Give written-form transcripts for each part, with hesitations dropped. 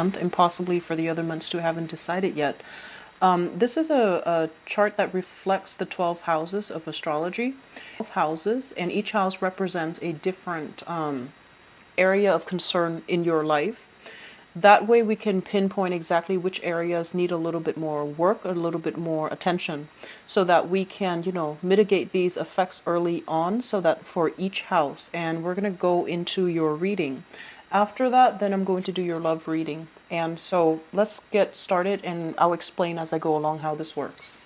month, and possibly for the other months too. Haven't decided yet. This is a chart that reflects the 12 houses of astrology. 12 houses, and each house represents a different area of concern in your life. That way we can pinpoint exactly which areas need a little bit more work, a little bit more attention, so that we can, mitigate these effects early on, so that for each house. And we're going to go into your reading. After that, then I'm going to do your love reading. And so let's get started, and I'll explain as I go along how this works.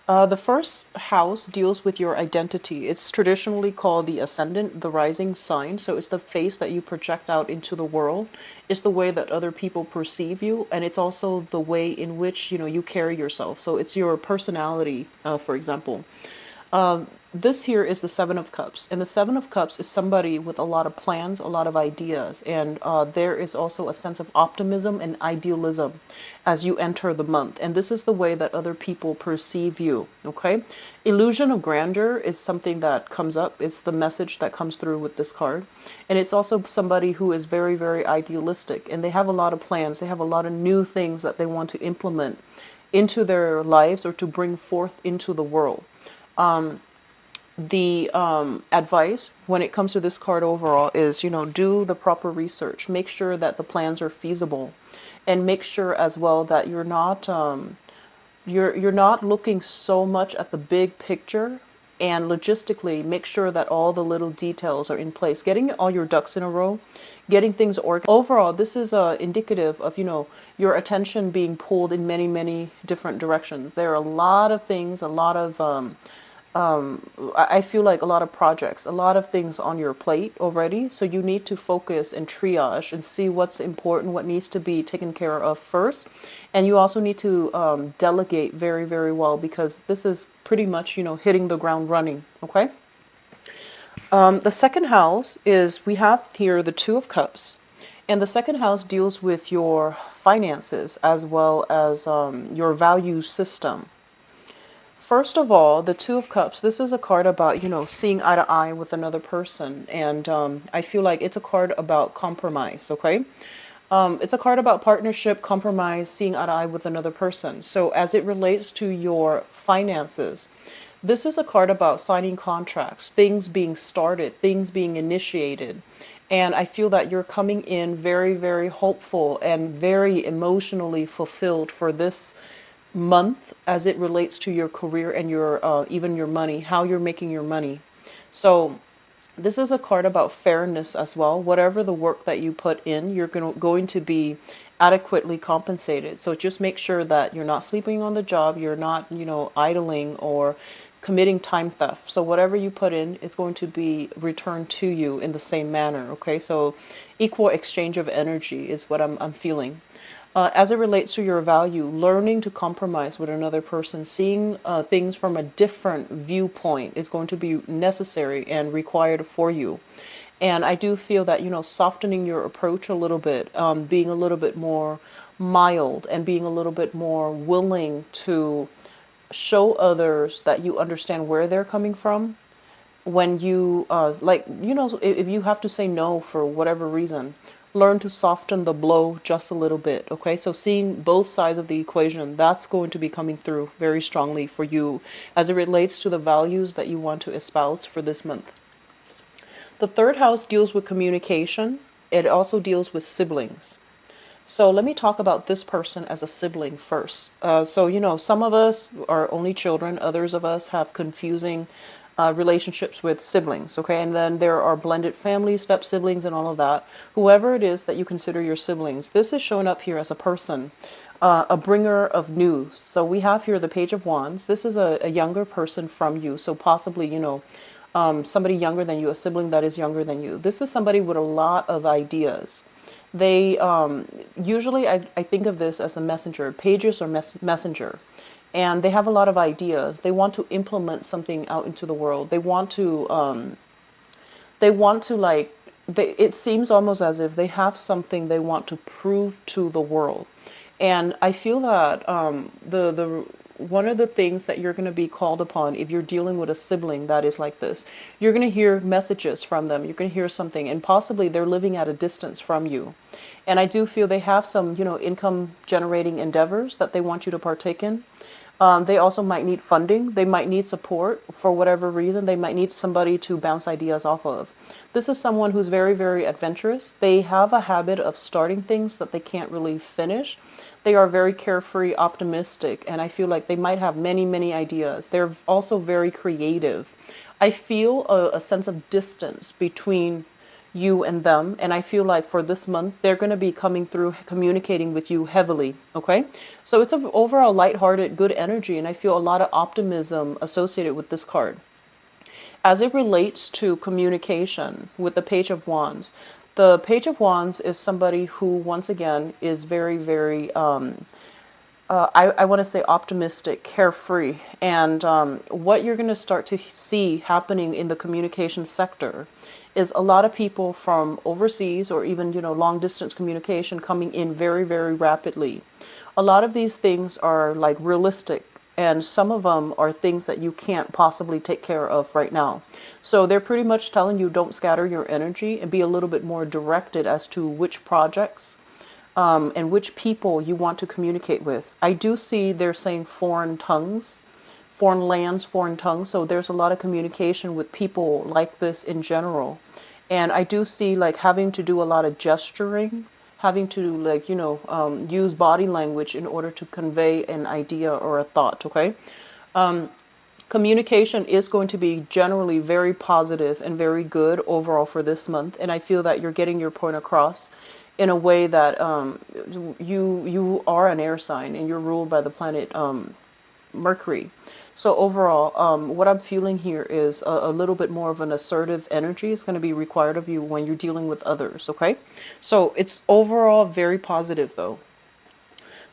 The first house deals with your identity. It's traditionally called the ascendant, the rising sign. So it's the face that you project out into the world. It's the way that other people perceive you, and it's also the way in which you carry yourself. So it's your personality, for example. This here is the Seven of Cups, and the Seven of Cups is somebody with a lot of plans, a lot of ideas, and there is also a sense of optimism and idealism as you enter the month. And this is the way that other people perceive you. Okay, illusion of grandeur is something that comes up. It's the message that comes through with this card, and it's also somebody who is very, very idealistic, and they have a lot of plans. They have a lot of new things that they want to implement into their lives or to bring forth into the world. The advice when it comes to this card overall is, do the proper research. Make sure that the plans are feasible, and make sure as well that you're not you're not looking so much at the big picture. And logistically, make sure that all the little details are in place. Getting all your ducks in a row, getting things organized. Overall, this is indicative of, your attention being pulled in many, many different directions. There are a lot of things, a lot of I feel like a lot of projects, a lot of things on your plate already. So you need to focus and triage and see what's important, what needs to be taken care of first. And you also need to delegate very, very well, because this is pretty much, hitting the ground running. Okay. The second house is, we have here the Two of Cups. And the second house deals with your finances as well as your value system. First of all, the Two of Cups, this is a card about, seeing eye to eye with another person. And I feel like it's a card about compromise, okay? It's a card about partnership, compromise, seeing eye to eye with another person. So as it relates to your finances, this is a card about signing contracts, things being started, things being initiated. And I feel that you're coming in very, very hopeful and very emotionally fulfilled for this month as it relates to your career and your even your money, how you're making your money. So this is a card about fairness as well. Whatever the work that you put in, you're going to be adequately compensated. So just make sure that you're not sleeping on the job, you're not, idling or committing time theft. So whatever you put in, it's going to be returned to you in the same manner. Okay, so equal exchange of energy is what I'm feeling. As it relates to your value, learning to compromise with another person, seeing things from a different viewpoint is going to be necessary and required for you. And I do feel that, softening your approach a little bit, being a little bit more mild and being a little bit more willing to show others that you understand where they're coming from. When you, if you have to say no for whatever reason, learn to soften the blow just a little bit. Okay, so seeing both sides of the equation, that's going to be coming through very strongly for you as it relates to the values that you want to espouse for this month. The third house deals with communication. It also deals with siblings. So let me talk about this person as a sibling first. So some of us are only children, others of us have confusing relationships with siblings, okay? And then there are blended families, step siblings, and all of that. Whoever it is that you consider your siblings, this is showing up here as a person, a bringer of news. So we have here the Page of Wands. This is a younger person from you, so possibly, somebody younger than you, a sibling that is younger than you. This is somebody with a lot of ideas. They usually, I think of this as a messenger, pages or messenger. And they have a lot of ideas. They want to implement something out into the world. They want to it seems almost as if they have something they want to prove to the world. And I feel that one of the things that you're going to be called upon if you're dealing with a sibling that is like this, you're going to hear messages from them. You're going to hear something, and possibly they're living at a distance from you. And I do feel they have some, income generating endeavors that they want you to partake in. They also might need funding. They might need support for whatever reason. They might need somebody to bounce ideas off of. This is someone who's very, very adventurous. They have a habit of starting things that they can't really finish. They are very carefree, optimistic, and I feel like they might have many, many ideas. They're also very creative. I feel a sense of distance between you and them, and I feel like for this month they're going to be coming through communicating with you heavily. Okay, so it's an overall lighthearted, good energy, and I feel a lot of optimism associated with this card. As it relates to communication with the Page of Wands, the Page of Wands is somebody who, once again, is very, very I want to say optimistic, carefree. And what you're going to start to see happening in the communication sector is a lot of people from overseas or even, long distance communication coming in very, very rapidly. A lot of these things are like realistic, and some of them are things that you can't possibly take care of right now. So they're pretty much telling you don't scatter your energy and be a little bit more directed as to which projects and which people you want to communicate with. I do see they're saying foreign tongues, foreign lands, foreign tongues. So there's a lot of communication with people like this in general. And I do see like having to do a lot of gesturing, having to like, use body language in order to convey an idea or a thought. Okay. Communication is going to be generally very positive and very good overall for this month. And I feel that you're getting your point across in a way that you are an air sign and you're ruled by the planet Mercury. So overall, what I'm feeling here is a little bit more of an assertive energy is going to be required of you when you're dealing with others, okay? So it's overall very positive though.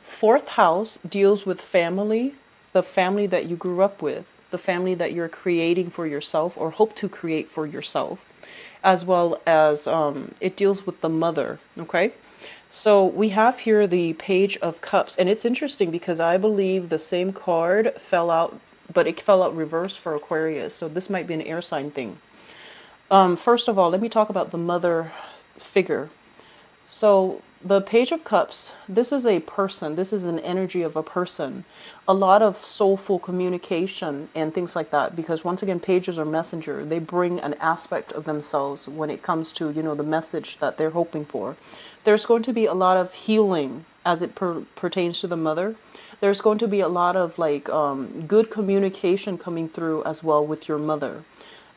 Fourth house deals with family, the family that you grew up with, the family that you're creating for yourself or hope to create for yourself, as well as it deals with the mother, okay? So we have here the Page of Cups, and it's interesting because I believe the same card fell out, but it fell out reverse for Aquarius, so this might be an air sign thing. First of all, let me talk about the mother figure. So the Page of Cups, this is a person, this is an energy of a person. A lot of soulful communication and things like that, because once again, pages are messenger. They bring an aspect of themselves when it comes to, the message that they're hoping for. There's going to be a lot of healing as it pertains to the mother. There's going to be a lot of like good communication coming through as well with your mother.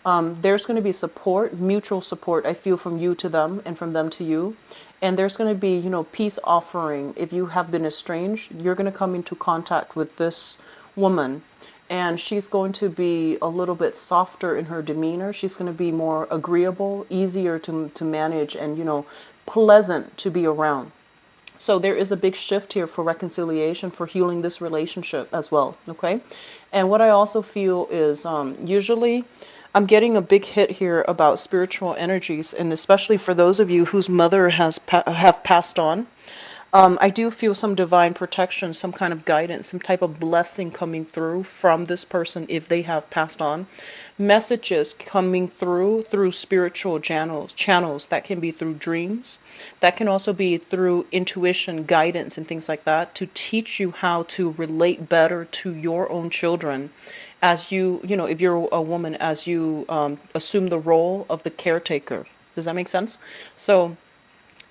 There's going to be support, mutual support, I feel, from you to them and from them to you. And there's going to be, peace offering. If you have been estranged, you're going to come into contact with this woman. And she's going to be a little bit softer in her demeanor. She's going to be more agreeable, easier to manage, and, pleasant to be around. So there is a big shift here for reconciliation, for healing this relationship as well, okay? And what I also feel is usually I'm getting a big hit here about spiritual energies, and especially for those of you whose mother have passed on. I do feel some divine protection, some kind of guidance, some type of blessing coming through from this person if they have passed on. Messages coming through spiritual channels that can be through dreams, that can also be through intuition, guidance, and things like that, to teach you how to relate better to your own children as you, if you're a woman, as you assume the role of the caretaker. Does that make sense? So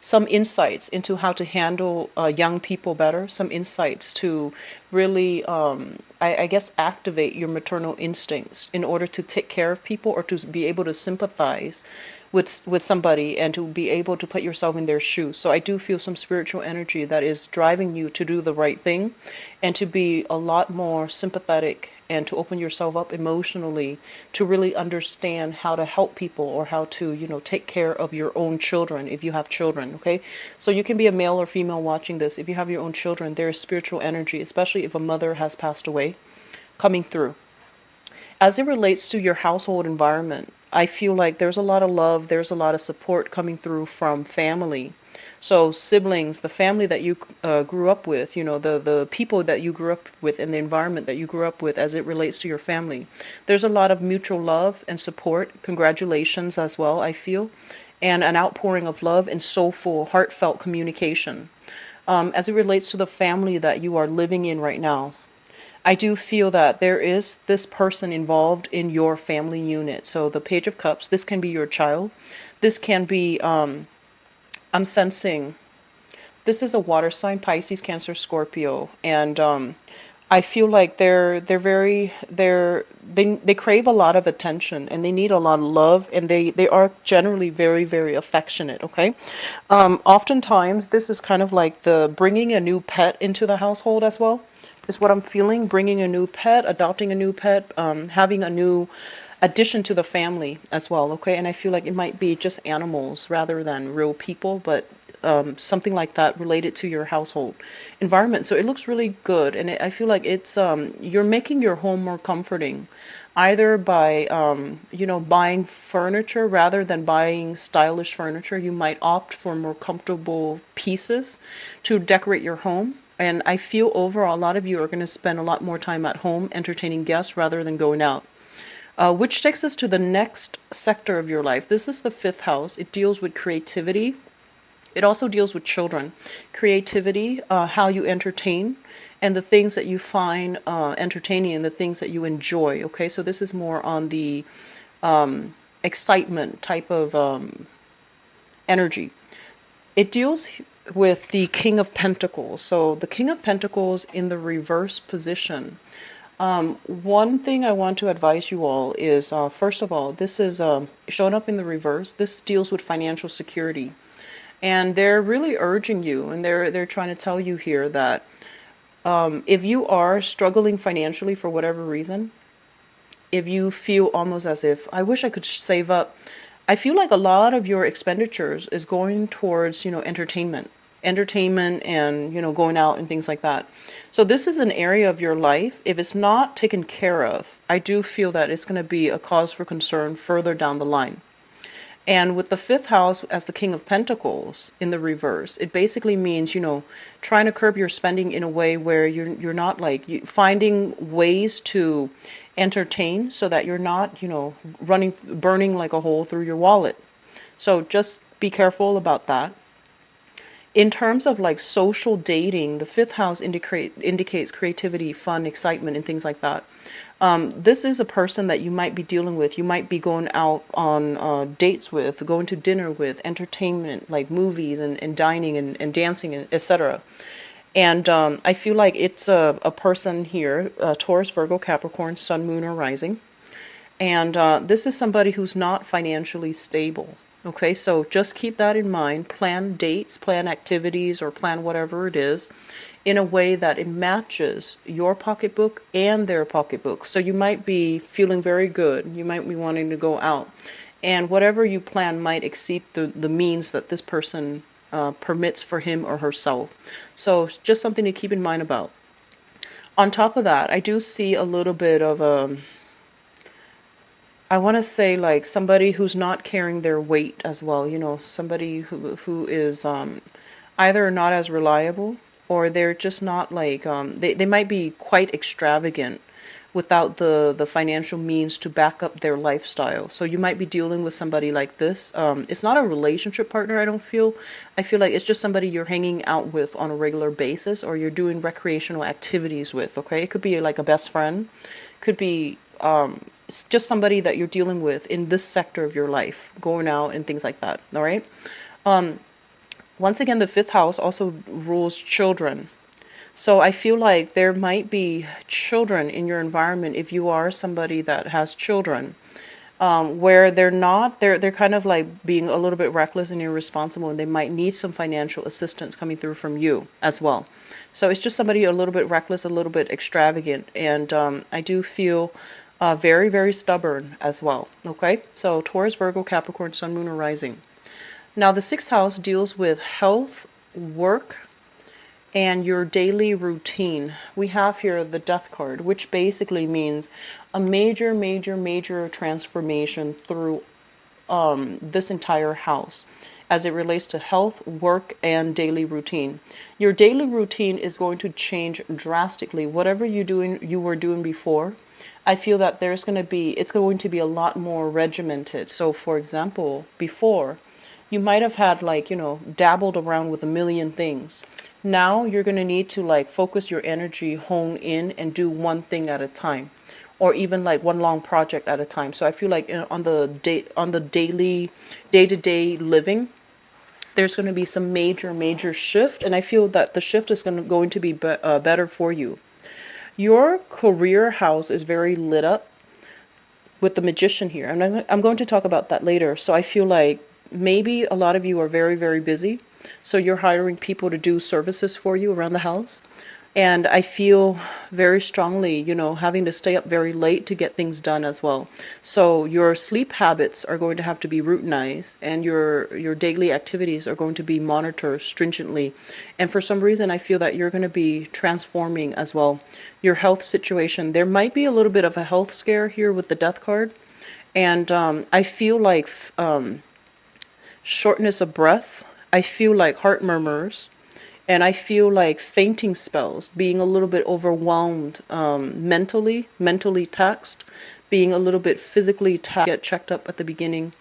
some insights into how to handle young people better, some insights to really, I guess, activate your maternal instincts in order to take care of people or to be able to sympathize with somebody and to be able to put yourself in their shoes. So I do feel some spiritual energy that is driving you to do the right thing and to be a lot more sympathetic and to open yourself up emotionally to really understand how to help people or how to, take care of your own children if you have children, okay? So you can be a male or female watching this. If you have your own children, there is spiritual energy, especially if a mother has passed away, coming through. As it relates to your household environment, I feel like there's a lot of love, there's a lot of support coming through from family. So siblings, the family that you grew up with, the people that you grew up with and the environment that you grew up with as it relates to your family. There's a lot of mutual love and support. Congratulations as well, I feel. And an outpouring of love and soulful, heartfelt communication. As it relates to the family that you are living in right now, I do feel that there is this person involved in your family unit. So the Page of Cups, this can be your child. This can be, I'm sensing, this is a water sign, Pisces, Cancer, Scorpio. And I feel like they crave a lot of attention and they need a lot of love, and they are generally very, very affectionate. Okay. Oftentimes this is kind of like the bringing a new pet into the household as well, is what I'm feeling. Bringing a new pet, adopting a new pet, having a new addition to the family as well. Okay. And I feel like it might be just animals rather than real people, but something like that related to your household environment. So it looks really good, and I feel like it's you're making your home more comforting, either by buying furniture rather than buying stylish furniture. You might opt for more comfortable pieces to decorate your home. And I feel overall a lot of you are going to spend a lot more time at home entertaining guests rather than going out. Which takes us to the next sector of your life. This is the fifth house. It deals with creativity. It also deals with children, creativity, how you entertain, and the things that you find entertaining and the things that you enjoy. Okay, so this is more on the excitement type of energy. It deals with the King of Pentacles. So the King of Pentacles in the reverse position. One thing I want to advise you all is, first of all, this is showing up in the reverse. This deals with financial security. And they're really urging you, and they're trying to tell you here that if you are struggling financially for whatever reason, if you feel almost as if, I wish I could save up, I feel like a lot of your expenditures is going towards, entertainment and, going out and things like that. So this is an area of your life, if it's not taken care of, I do feel that it's going to be a cause for concern further down the line. And with the fifth house as the King of Pentacles in the reverse, it basically means, trying to curb your spending in a way where you're not finding ways to entertain so that you're not, burning like a hole through your wallet. So just be careful about that. In terms of like social dating, the fifth house indicates creativity, fun, excitement, and things like that. This is a person that you might be dealing with. You might be going out on dates with, going to dinner with, entertainment, like movies and dining and dancing, etc. And I feel like it's a person here, Taurus, Virgo, Capricorn, Sun, Moon, or Rising. And this is somebody who's not financially stable. Okay, so just keep that in mind. Plan dates, plan activities, or plan whatever it is in a way that it matches your pocketbook and their pocketbook. So you might be feeling very good. You might be wanting to go out. And whatever you plan might exceed the means that this person permits for him or herself. So just something to keep in mind about. On top of that, I do see a little bit of I want to say like somebody who's not carrying their weight as well, somebody who is either not as reliable, or they're just not they might be quite extravagant without the financial means to back up their lifestyle. So you might be dealing with somebody like this. It's not a relationship partner, I feel like it's just somebody you're hanging out with on a regular basis, or you're doing recreational activities with. Okay, it could be like a best friend, could be it's just somebody that you're dealing with in this sector of your life, going out and things like that. All right. Once again, the fifth house also rules children. So I feel like there might be children in your environment if you are somebody that has children, where they're kind of like being a little bit reckless and irresponsible, and they might need some financial assistance coming through from you as well. So it's just somebody a little bit reckless, a little bit extravagant, and I do feel very, very stubborn as well. Okay, so Taurus, Virgo, Capricorn, Sun, Moon, or Rising. Now the sixth house deals with health, work, and your daily routine. We have here the Death card, which basically means a major, major, major transformation through this entire house as it relates to health, work, and daily routine. Your daily routine is going to change drastically. Whatever you were doing before, I feel that it's going to be a lot more regimented. So for example, before you might have had like, dabbled around with a million things. Now you're going to need to like focus your energy, hone in, and do one thing at a time, or even like one long project at a time. So I feel like on the daily day-to-day living, there's going to be some major shift, and I feel that the shift is going to be better for you. Your career house is very lit up with the Magician here, and I'm going to talk about that later. So I feel like maybe a lot of you are very, very busy, so you're hiring people to do services for you around the house. And I feel very strongly, having to stay up very late to get things done as well. So your sleep habits are going to have to be routinized, and your daily activities are going to be monitored stringently. And for some reason, I feel that you're going to be transforming as well. Your health situation, there might be a little bit of a health scare here with the Death card. And I feel like shortness of breath. I feel like heart murmurs. And I feel like fainting spells, being a little bit overwhelmed mentally taxed, being a little bit physically taxed. Get checked up at the beginning.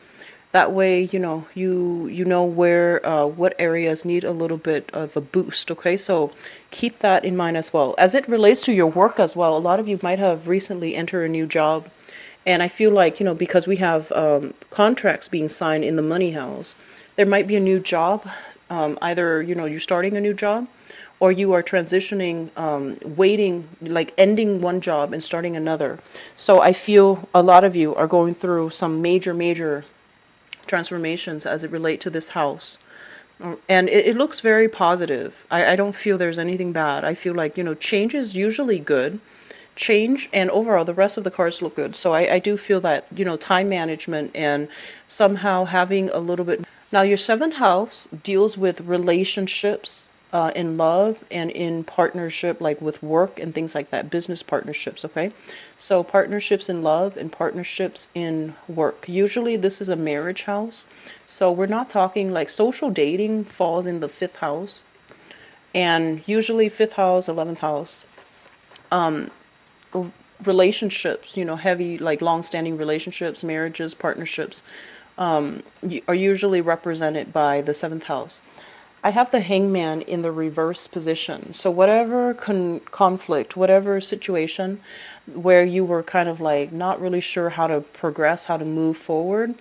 That way, you know where what areas need a little bit of a boost. Okay, so keep that in mind as well. As it relates to your work as well, a lot of you might have recently entered a new job, and I feel like because we have contracts being signed in the money house, there might be a new job. Either you're starting a new job, or you are transitioning, waiting, like ending one job and starting another. So I feel a lot of you are going through some major transformations as it relate to this house. And it looks very positive. I don't feel there's anything bad. I feel like, change is usually good. Change, and overall the rest of the cards look good. So I do feel that, time management and somehow having a little bit. Now your seventh house deals with relationships, in love and in partnership, like with work and things like that, business partnerships. Okay, so partnerships in love and partnerships in work. Usually this is a marriage house, so we're not talking like social dating falls in the fifth house, and usually fifth house, 11th house, relationships, heavy, like long-standing relationships, marriages, partnerships, are usually represented by the seventh house. I have the Hangman in the reverse position. So whatever conflict, whatever situation where you were kind of like not really sure how to progress, how to move forward,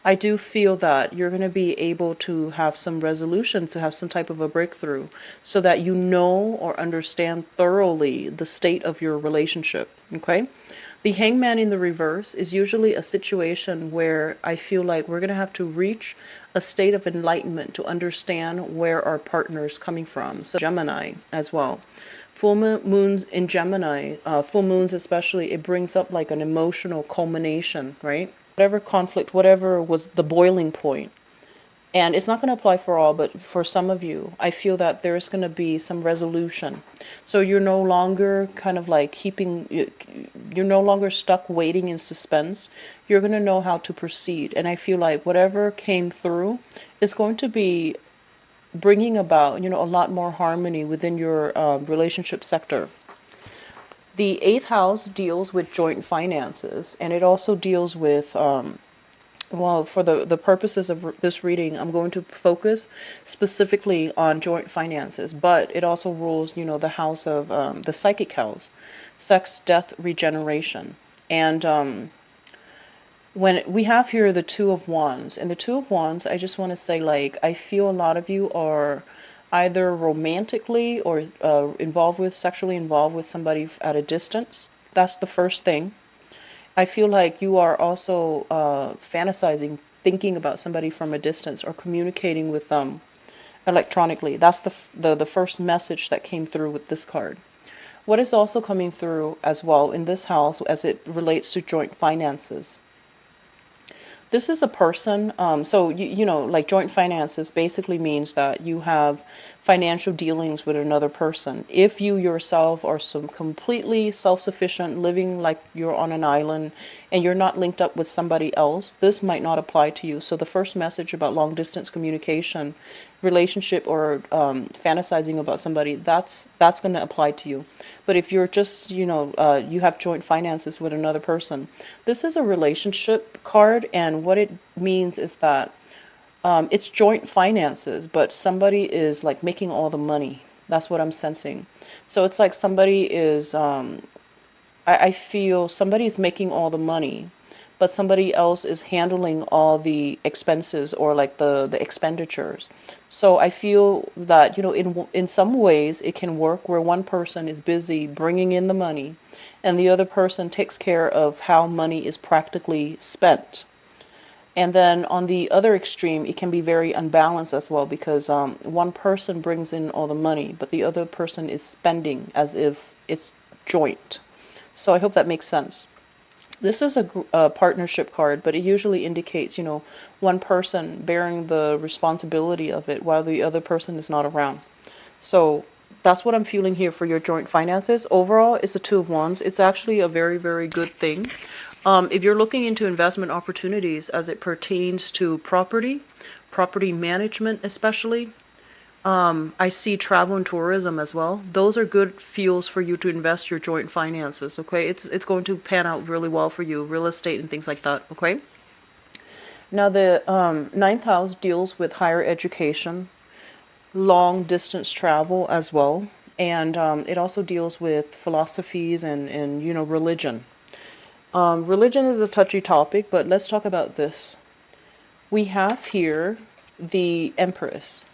I do feel that you're going to be able to have some resolution, to have some type of a breakthrough, so that you know or understand thoroughly the state of your relationship. Okay? The Hangman in the reverse is usually a situation where I feel like we're going to have to reach a state of enlightenment to understand where our partner is coming from. So Gemini as well. Full moons in Gemini, full moons especially, it brings up like an emotional culmination, right? Whatever conflict, whatever was the boiling point. And it's not going to apply for all, but for some of you, I feel that there's going to be some resolution. So you're no longer kind of like you're no longer stuck waiting in suspense. You're going to know how to proceed. And I feel like whatever came through is going to be bringing about, a lot more harmony within your relationship sector. The eighth house deals with joint finances, and it also deals with, well, for the purposes of this reading, I'm going to focus specifically on joint finances, but it also rules, the house of the psychic house, sex, death, regeneration. And when we have here the Two of Wands, and the Two of Wands, I just want to say, like, I feel a lot of you are either romantically or sexually involved with somebody at a distance. That's the first thing. I feel like you are also fantasizing, thinking about somebody from a distance, or communicating with them electronically. That's the first message that came through with this card. What is also coming through as well in this house as it relates to joint finances? This is a person, so, like joint finances basically means that you have financial dealings with another person. If you yourself are some completely self-sufficient, living like you're on an island and you're not linked up with somebody else, this might not apply to you. So the first message about long distance communication, relationship, or fantasizing about somebody, that's going to apply to you. But if you're just, you have joint finances with another person, this is a relationship card, and what it means is that it's joint finances, but somebody is like making all the money. That's what I'm sensing. So it's like somebody is, I feel somebody is making all the money, but somebody else is handling all the expenses, or like the expenditures. So I feel that, in some ways it can work where one person is busy bringing in the money and the other person takes care of how money is practically spent. And then on the other extreme, it can be very unbalanced as well, because one person brings in all the money, but the other person is spending as if it's joint. So I hope that makes sense. This is a partnership card, but it usually indicates, one person bearing the responsibility of it while the other person is not around. So that's what I'm feeling here for your joint finances. Overall, it's the Two of Wands. It's actually a very, very good thing. If you're looking into investment opportunities as it pertains to property management especially, I see travel and tourism as well. Those are good fuels for you to invest your joint finances, okay? It's going to pan out really well for you, real estate and things like that, okay? Now the ninth house deals with higher education, long distance travel as well, and it also deals with philosophies and religion. Religion is a touchy topic, but let's talk about this. We have here the Empress.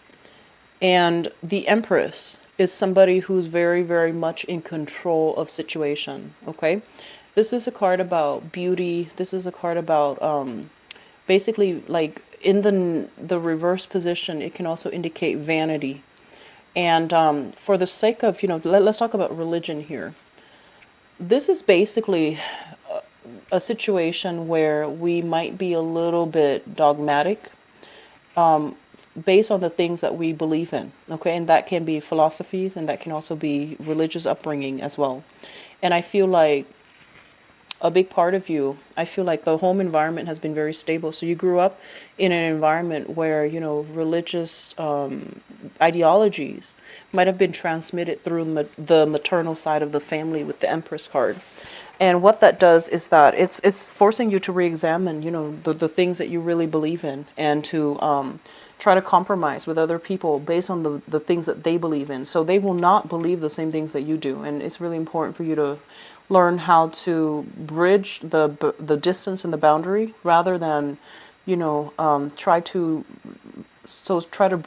And the Empress is somebody who's very, very much in control of situation, okay? This is a card about beauty. This is a card about basically, like, in the reverse position, it can also indicate vanity. And for the sake of, let's talk about religion here. This is basically a situation where we might be a little bit dogmatic, based on the things that we believe in, okay? And that can be philosophies, and that can also be religious upbringing as well. And I feel like a big part of you, I feel like the home environment has been very stable. So you grew up in an environment where, religious ideologies might have been transmitted through the maternal side of the family with the Empress card. And what that does is that it's forcing you to re-examine, the things that you really believe in, and to try to compromise with other people based on the things that they believe in. So they will not believe the same things that you do. And it's really important for you to learn how to bridge the distance and the boundary, rather than, try to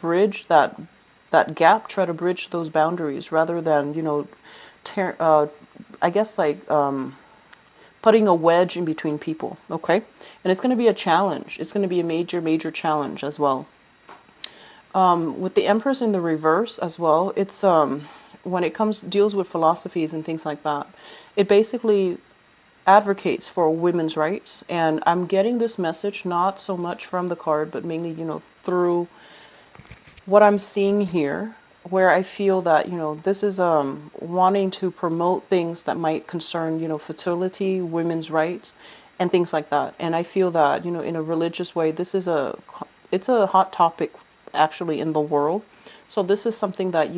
bridge that gap, try to bridge those boundaries, rather than, I guess, like, putting a wedge in between people, okay? And it's going to be a challenge. It's going to be a major, major challenge as well. With the Empress in the reverse as well, it's when it deals with philosophies and things like that, it basically advocates for women's rights. And I'm getting this message not so much from the card, but mainly, through what I'm seeing here, where I feel that, this is wanting to promote things that might concern, fertility, women's rights, and things like that. And I feel that, in a religious way, it's a hot topic actually in the world. So this is something that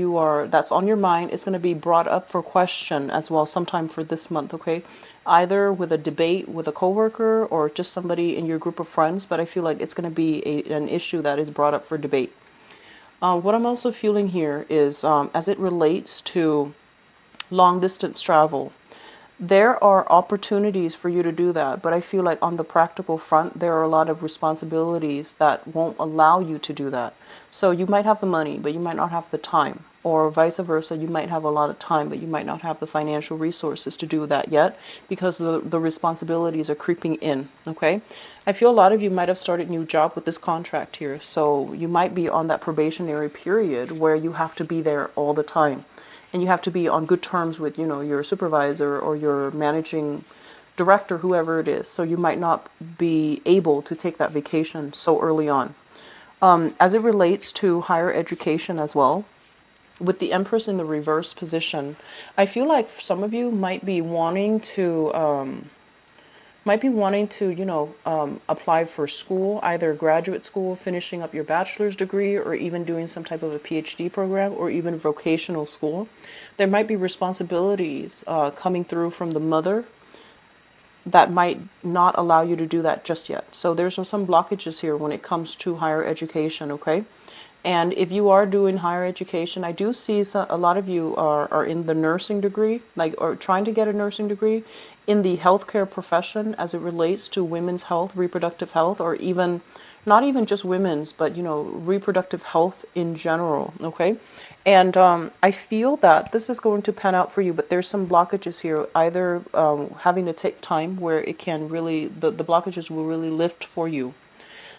that's on your mind. It's going to be brought up for question as well sometime for this month, okay? Either with a debate with a coworker or just somebody in your group of friends, but I feel like it's going to be an issue that is brought up for debate. What I'm also feeling here is, as it relates to long distance travel, there are opportunities for you to do that, but I feel like on the practical front, there are a lot of responsibilities that won't allow you to do that. So you might have the money, but you might not have the time, or vice versa. You might have a lot of time, but you might not have the financial resources to do that yet, because the responsibilities are creeping in, okay? I feel a lot of you might have started a new job with this contract here, so you might be on that probationary period where you have to be there all the time. And you have to be on good terms with, your supervisor or your managing director, whoever it is. So you might not be able to take that vacation so early on. As it relates to higher education as well, with the Empress in the reverse position, I feel like some of you might be wanting to, apply for school, either graduate school, finishing up your bachelor's degree, or even doing some type of a PhD program, or even vocational school. There might be responsibilities coming through from the mother that might not allow you to do that just yet. So there's some blockages here when it comes to higher education, okay? And if you are doing higher education, I do see a lot of you are in the nursing degree, like, or trying to get a nursing degree in the healthcare profession as it relates to women's health, reproductive health, or even not even just women's, but reproductive health in general. Okay, and I feel that this is going to pan out for you, but there's some blockages here. Either having to take time where it can really the blockages will really lift for you.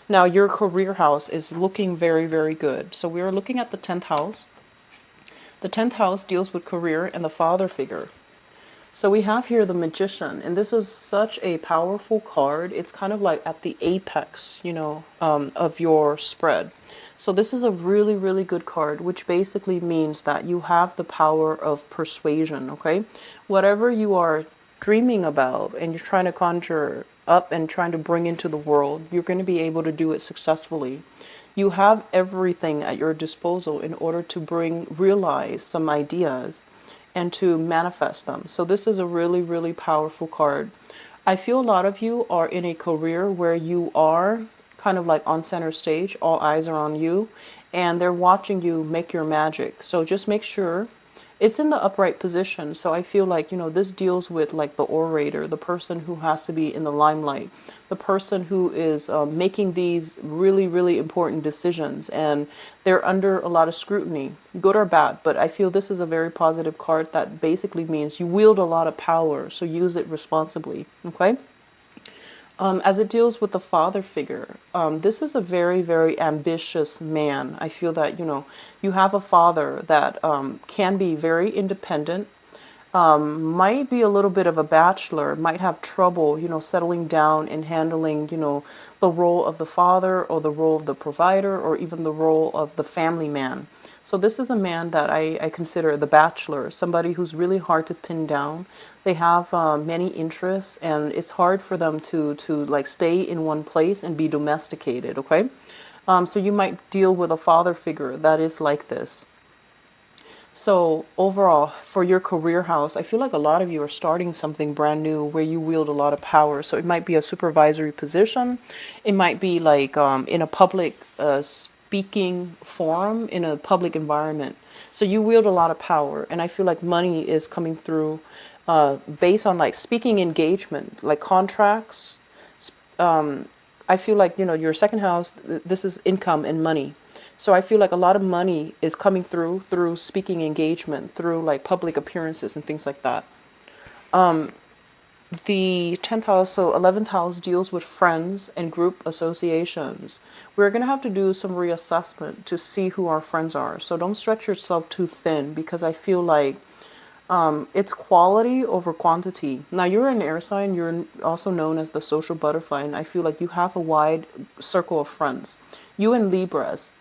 Now, your career house is looking very, very good. So we are looking at the 10th house. The 10th house deals with career and the father figure. So we have here the Magician, and this is such a powerful card. It's kind of like at the apex, of your spread. So this is a really, really good card, which basically means that you have the power of persuasion, okay? Whatever you are dreaming about and you're trying to conjure up and trying to bring into the world, you're going to be able to do it successfully. You have everything at your disposal in order to realize some ideas and to manifest them. So this is a really, really powerful card. I feel a lot of you are in a career where you are kind of like on center stage, all eyes are on you, and they're watching you make your magic. So just make sure it's in the upright position. So I feel like, this deals with like the orator, the person who has to be in the limelight, the person who is making these really, really important decisions, and they're under a lot of scrutiny, good or bad. But I feel this is a very positive card that basically means you wield a lot of power, so use it responsibly, okay? As it deals with the father figure, this is a very, very ambitious man. I feel that, you have a father that can be very independent, might be a little bit of a bachelor, might have trouble, settling down and handling, the role of the father or the role of the provider or even the role of the family man. So this is a man that I consider the bachelor, somebody who's really hard to pin down. They have many interests, and it's hard for them to like stay in one place and be domesticated, okay? So you might deal with a father figure that is like this. So overall, for your career house, I feel like a lot of you are starting something brand new where you wield a lot of power. So it might be a supervisory position. It might be like in a public speaking forum, in a public environment. So you wield a lot of power. And I feel like money is coming through based on like speaking engagement, like contracts. I feel like, your second house, this is income and money. So I feel like a lot of money is coming through speaking engagement, through like public appearances and things like that. The 10th house, so 11th house deals with friends and group associations. We're going to have to do some reassessment to see who our friends are. So don't stretch yourself too thin, because I feel like it's quality over quantity. Now, you're an air sign. You're also known as the social butterfly, and I feel like you have a wide circle of friends. You and Libras,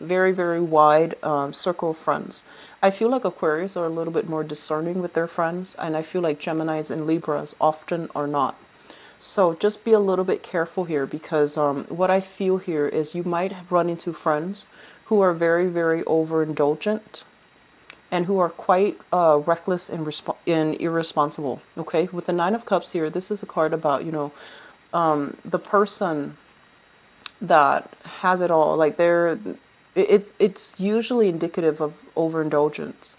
very, very wide circle of friends. I feel like Aquarius are a little bit more discerning with their friends, and I feel like Geminis and Libras often are not. So just be a little bit careful here, because what I feel here is you might run into friends who are very, very overindulgent and who are quite reckless and irresponsible. Okay, with the Nine of Cups here, this is a card about, the person that has it all. Like it's usually indicative of overindulgence,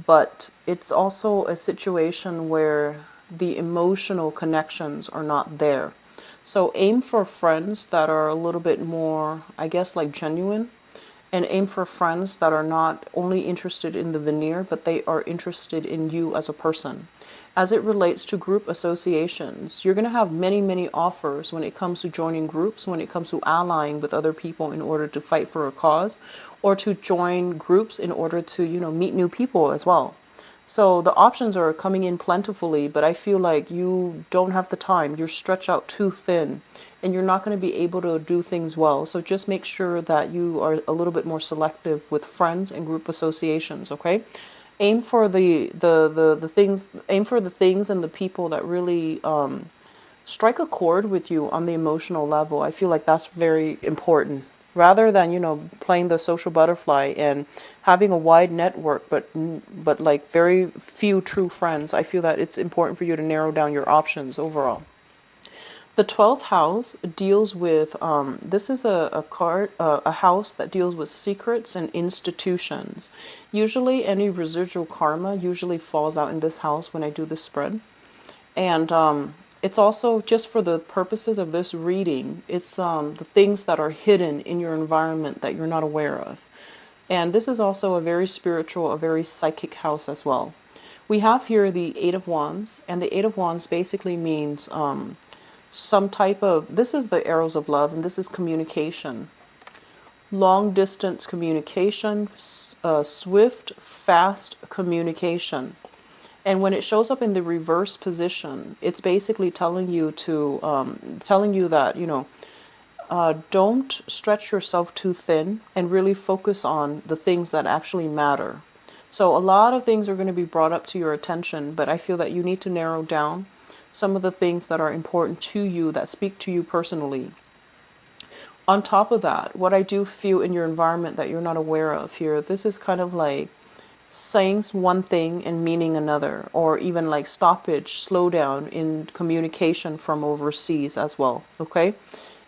but it's also a situation where the emotional connections are not there. So aim for friends that are a little bit more, I guess, like genuine, and aim for friends that are not only interested in the veneer, but they are interested in you as a person. As it relates to group associations, you're going to have many, many offers when it comes to joining groups, when it comes to allying with other people in order to fight for a cause, or to join groups in order to, meet new people as well. So the options are coming in plentifully, but I feel like you don't have the time. You're stretched out too thin, and you're not going to be able to do things well. So just make sure that you are a little bit more selective with friends and group associations, okay? Aim for the things, aim for the things and the people that really strike a chord with you on the emotional level. I feel like that's very important. Rather than, playing the social butterfly and having a wide network, but like very few true friends, I feel that it's important for you to narrow down your options overall. The 12th house deals with, this is a card, a house that deals with secrets and institutions. Usually any residual karma usually falls out in this house when I do this spread. And it's also, just for the purposes of this reading, it's the things that are hidden in your environment that you're not aware of. And this is also a very spiritual, a very psychic house as well. We have here the Eight of Wands, and the Eight of Wands basically means some type of, this is the arrows of love, and this is communication. Long distance communication, swift, fast communication. And when it shows up in the reverse position, it's basically telling you that, don't stretch yourself too thin and really focus on the things that actually matter. So a lot of things are going to be brought up to your attention, but I feel that you need to narrow down some of the things that are important to you, that speak to you personally. On top of that, what I do feel in your environment that you're not aware of here, this is kind of like saying one thing and meaning another, or even like stoppage, slow down in communication from overseas as well, okay?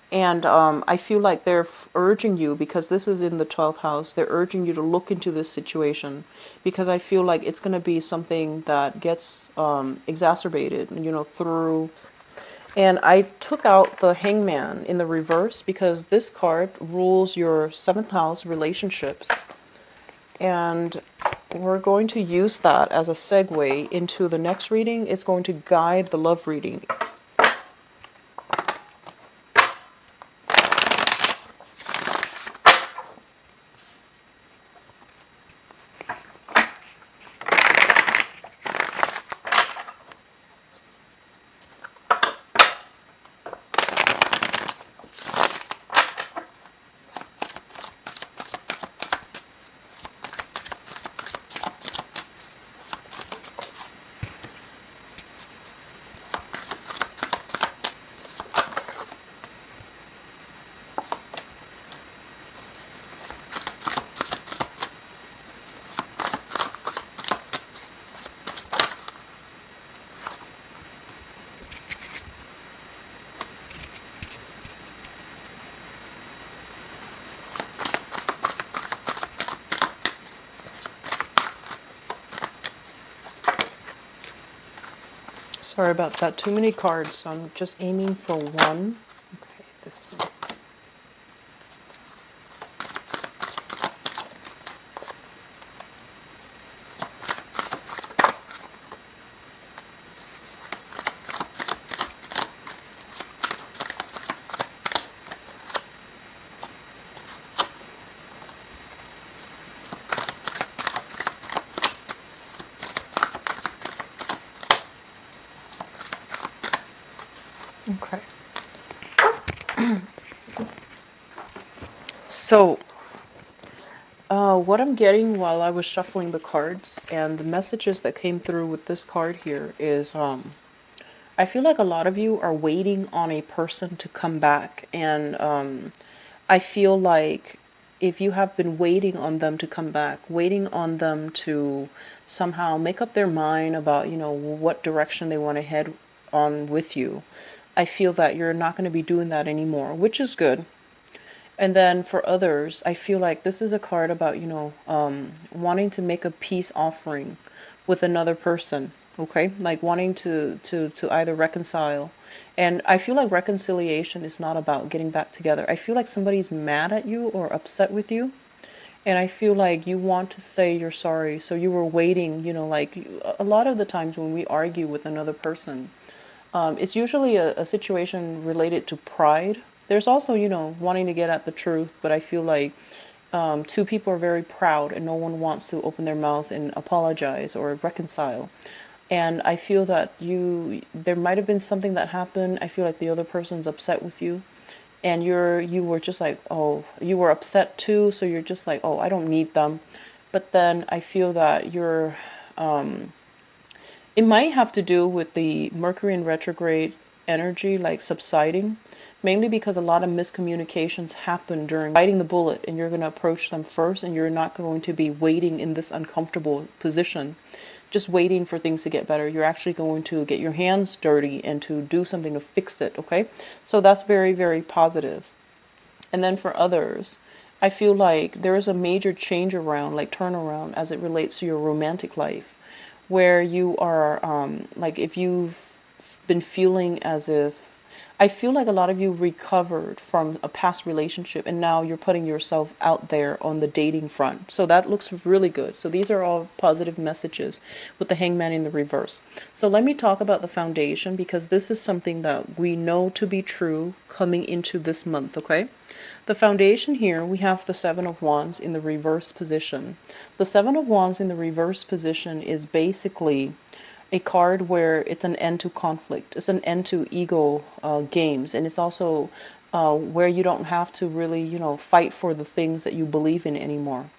And I feel like they're urging you, because this is in the 12th house, they're urging you to look into this situation, because I feel like it's going to be something that gets exacerbated, through. And I took out the Hangman in the reverse because this card rules your 7th house relationships. And we're going to use that as a segue into the next reading. It's going to guide the love reading. Sorry about that. Too many cards, so I'm just aiming for one. Okay, this one. Okay. So, what I'm getting while I was shuffling the cards and the messages that came through with this card here is, I feel like a lot of you are waiting on a person to come back. And I feel like if you have been waiting on them to come back, waiting on them to somehow make up their mind about, what direction they want to head on with you, I feel that you're not going to be doing that anymore, which is good. And then for others, I feel like this is a card about, wanting to make a peace offering with another person, okay? Like wanting to either reconcile. And I feel like reconciliation is not about getting back together. I feel like somebody's mad at you or upset with you. And I feel like you want to say you're sorry. So you were waiting, like a lot of the times when we argue with another person, it's usually a situation related to pride. There's also, wanting to get at the truth, but I feel like two people are very proud and no one wants to open their mouths and apologize or reconcile. And I feel that there might have been something that happened. I feel like the other person's upset with you, and you were just like, oh, you were upset too, so you're just like, oh, I don't need them. But then I feel that it might have to do with the Mercury in retrograde energy like subsiding, mainly because a lot of miscommunications happen during biting the bullet, and you're going to approach them first, and you're not going to be waiting in this uncomfortable position, just waiting for things to get better. You're actually going to get your hands dirty and to do something to fix it, okay? So that's very, very positive. And then for others, I feel like there is a major change around, like turnaround, as it relates to your romantic life, where you are, like if you've been feeling as if, I feel like a lot of you recovered from a past relationship and now you're putting yourself out there on the dating front. So that looks really good. So these are all positive messages with the hangman in the reverse. So let me talk about the foundation, because this is something that we know to be true coming into this month, okay? The foundation here, we have the Seven of Wands in the reverse position. The Seven of Wands in the reverse position is basically a card where it's an end to conflict. It's an end to ego games. And it's also where you don't have to really, fight for the things that you believe in anymore.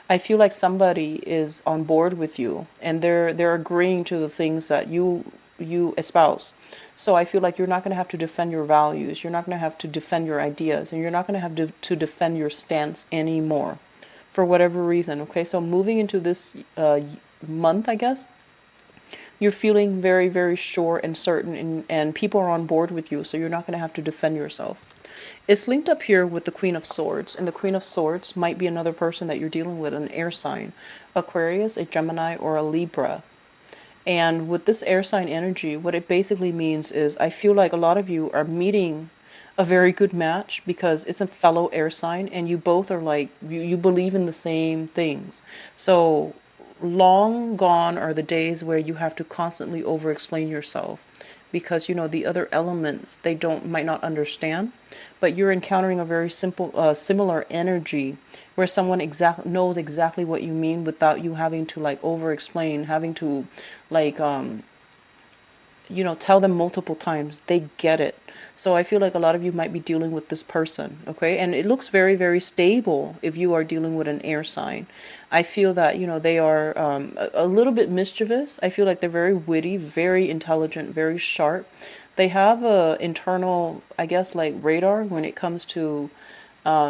I feel like somebody is on board with you and they're agreeing to the things that you espouse. So I feel like you're not going to have to defend your values. You're not going to have to defend your ideas, and you're not going to have to defend your stance anymore for whatever reason. Okay, so moving into this month, I guess, you're feeling very, very sure and certain, and people are on board with you, so you're not going to have to defend yourself. It's linked up here with the Queen of Swords, and the Queen of Swords might be another person that you're dealing with, an air sign, Aquarius, a Gemini, or a Libra. And with this air sign energy, what it basically means is I feel like a lot of you are meeting a very good match because it's a fellow air sign and you both are like, you believe in the same things. So long gone are the days where you have to constantly over explain yourself, because the other elements, they might not understand, but you're encountering a very simple similar energy where someone knows exactly what you mean without you having to like over explain, having to like tell them multiple times. They get it. So I feel like a lot of you might be dealing with this person, okay? And it looks very, very stable if you are dealing with an air sign. I feel that, they are a little bit mischievous. I feel like they're very witty, very intelligent, very sharp. They have a internal, I guess, like radar when it comes to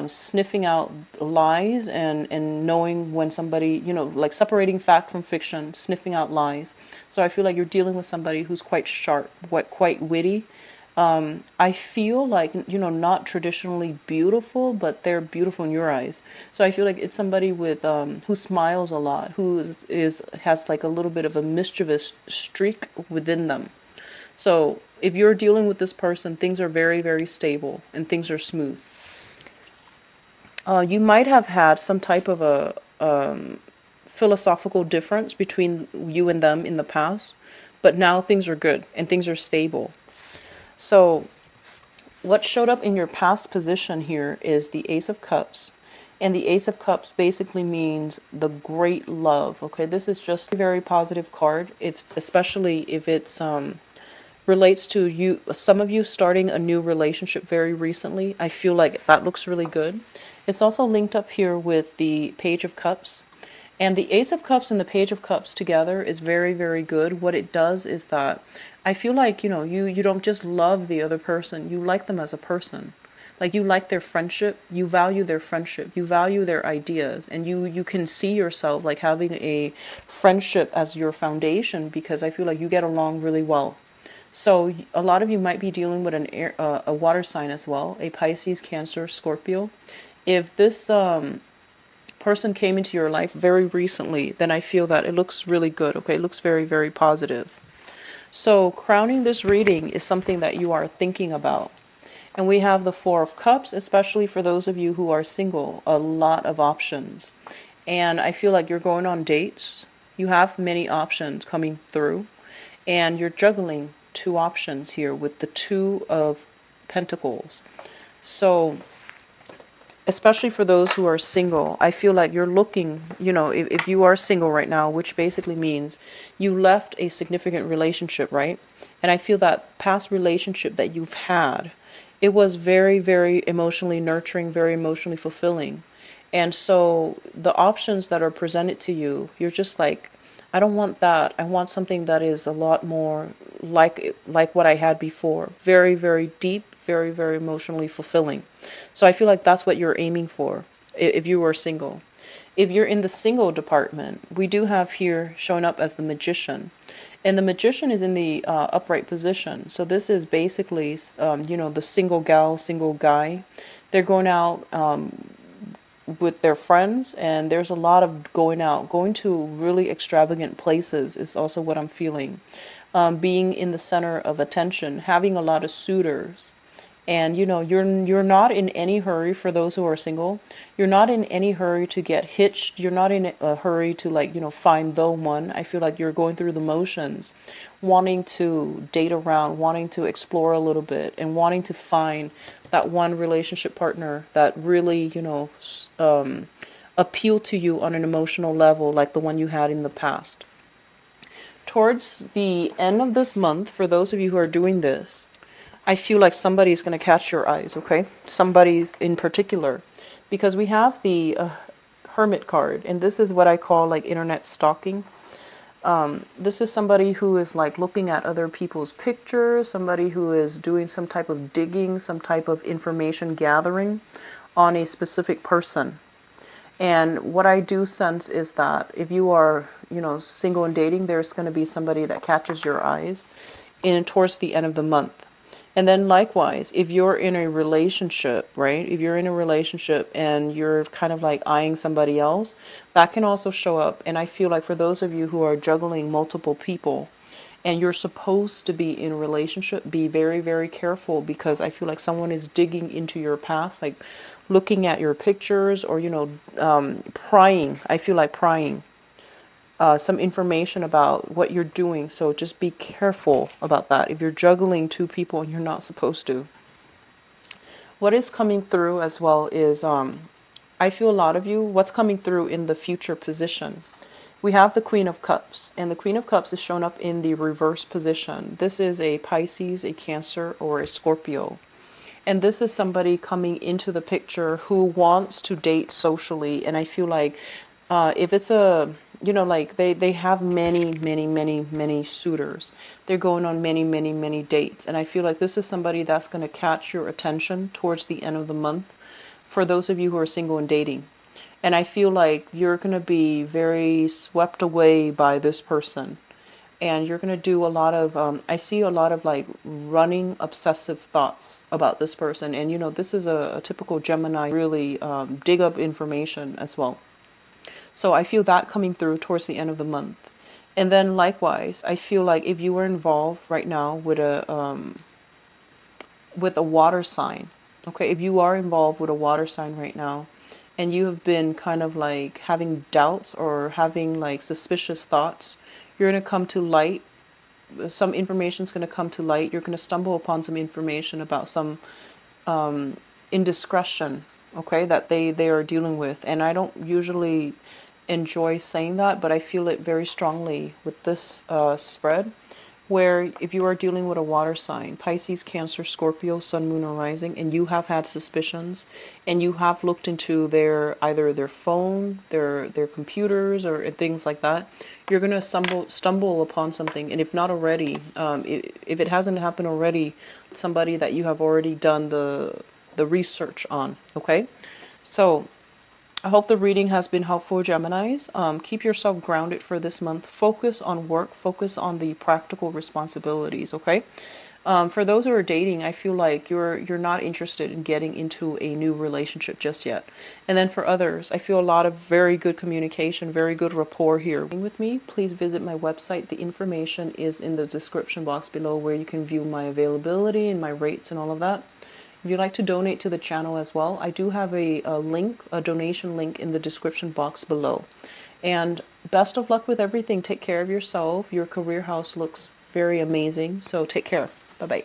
sniffing out lies and knowing when somebody, like separating fact from fiction, sniffing out lies. So I feel like you're dealing with somebody who's quite sharp, quite witty. I feel like, not traditionally beautiful, but they're beautiful in your eyes. So I feel like it's somebody with who smiles a lot, who has like a little bit of a mischievous streak within them. So if you're dealing with this person, things are very, very stable and things are smooth. You might have had some type of a philosophical difference between you and them in the past, but now things are good and things are stable. So what showed up in your past position here is the Ace of Cups. And the Ace of Cups basically means the great love. Okay, this is just a very positive card, especially if it's relates to you, some of you starting a new relationship very recently. I feel like that looks really good. It's also linked up here with the Page of Cups. And the Ace of Cups and the Page of Cups together is very, very good. What it does is that I feel like, you don't just love the other person, you like them as a person. Like you like their friendship, you value their friendship, you value their ideas, and you can see yourself like having a friendship as your foundation, because I feel like you get along really well. So a lot of you might be dealing with a water sign as well, a Pisces, Cancer, Scorpio. If this person came into your life very recently, then I feel that it looks really good, okay? It looks very, very positive. So crowning this reading is something that you are thinking about. And we have the Four of Cups, especially for those of you who are single, a lot of options. And I feel like you're going on dates. You have many options coming through, and you're juggling two options here with the Two of Pentacles. So especially for those who are single. I feel like you're looking, if you are single right now, which basically means you left a significant relationship, right? And I feel that past relationship that you've had, it was very, very emotionally nurturing, very emotionally fulfilling. And so the options that are presented to you, you're just like, I don't want that. I want something that is a lot more like what I had before. Very, very deep, very, very emotionally fulfilling. So I feel like that's what you're aiming for if you were single. If you're in the single department, we do have here showing up as the magician. And the magician is in the upright position. So this is basically, the single gal, single guy. They're going out with their friends, and there's a lot of going out. Going to really extravagant places is also what I'm feeling. Being in the center of attention, having a lot of suitors. And you're not in any hurry. For those who are single, you're not in any hurry to get hitched. You're not in a hurry to, like, find the one. I feel like you're going through the motions, wanting to date around, wanting to explore a little bit, and wanting to find that one relationship partner that really appeal to you on an emotional level, like the one you had in the past. Towards the end of this month, for those of you who are doing this, I feel like somebody's going to catch your eyes, okay? Somebody's in particular. Because we have the Hermit card, and this is what I call like internet stalking. This is somebody who is like looking at other people's pictures, somebody who is doing some type of digging, some type of information gathering on a specific person. And what I do sense is that if you are, single and dating, there's going to be somebody that catches your eyes towards the end of the month. And then likewise, if you're in a relationship, right? If you're in a relationship and you're kind of like eyeing somebody else, that can also show up. And I feel like for those of you who are juggling multiple people and you're supposed to be in a relationship, be very, very careful, because I feel like someone is digging into your past, like looking at your pictures or, prying. I feel like prying. Some information about what you're doing. So just be careful about that if you're juggling two people and you're not supposed to. What is coming through as well is I feel a lot of you, what's coming through in the future position. We have the Queen of Cups, and the Queen of Cups is shown up in the reverse position. This is a Pisces, a Cancer, or a Scorpio. And this is somebody coming into the picture who wants to date socially. And I feel like if it's like they have many suitors. They're going on many dates. And I feel like this is somebody that's going to catch your attention towards the end of the month for those of you who are single and dating. And I feel like you're going to be very swept away by this person. And you're going to do a lot of, I see a lot of like running obsessive thoughts about this person. And, this is a typical Gemini, really dig up information as well. So I feel that coming through towards the end of the month. And then likewise, I feel like if you were involved right now with a water sign, okay, if you are involved with a water sign right now, and you have been kind of like having doubts or having like suspicious thoughts, you're going to come to light. Some information is going to come to light. You're going to stumble upon some information about some indiscretion, okay, that they are dealing with. And I don't usually enjoy saying that, but I feel it very strongly with this spread, where if you are dealing with a water sign, Pisces, Cancer, Scorpio, Sun, Moon, or Rising, and you have had suspicions, and you have looked into either their phone, their computers, or things like that, you're going to stumble upon something. And if not already, if it hasn't happened already, somebody that you have already done the research on, okay? So I hope the reading has been helpful, Geminis. Keep yourself grounded for this month. Focus on work. Focus on the practical responsibilities, okay? For those who are dating, I feel like you're not interested in getting into a new relationship just yet. And then for others, I feel a lot of very good communication, very good rapport here. With me, please visit my website. The information is in the description box below, where you can view my availability and my rates and all of that. If you'd like to donate to the channel as well, I do have a donation link in the description box below. And best of luck with everything. Take care of yourself. Your career house looks very amazing, so take care. Bye-bye.